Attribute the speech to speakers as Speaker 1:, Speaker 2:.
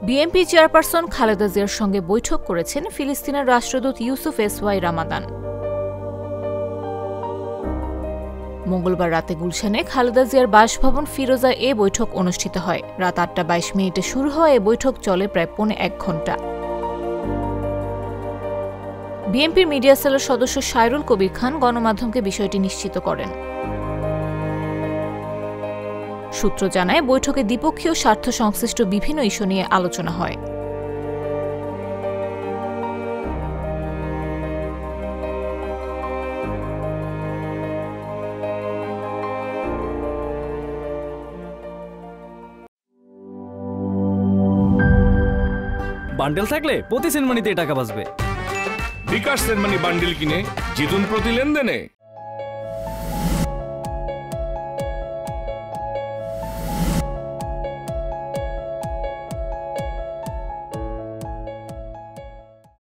Speaker 1: BNP chairperson Khaleda জিয়ার সঙ্গে বৈঠক করেছেন ফিলিস্তিনের রাষ্ট্রদূত ইউসুফ এসওয়াই রামাদান। মঙ্গলবার রাতে গুলশানে খালেদা জিয়ার বাসভবন ফিরোজায় এ বৈঠক অনুষ্ঠিত হয়। রাত ৮টা ২২ শুরু হয় এ বৈঠক চলে প্রায় পৌনে ১ ঘণ্টা। বিএনপির মিডিয়া সেলের সদস্য সাইরুল কবির খান গণমাধ্যমকে বিষয়টি নিশ্চিত করেন। সূত্র জানায়, বৈঠকে দ্বিপক্ষীয় স্বার্থ সংশ্লিষ্ট বিভিন্ন ইস্যু নিয়ে আলোচনা হয়।
Speaker 2: বান্ডেল থাকলে প্রতি সেনমানিতে টাকা বাঁচবে।
Speaker 3: বিকাশ সেনমানি বান্ডেল কিনে জিতুন প্রতি লেনদেনে।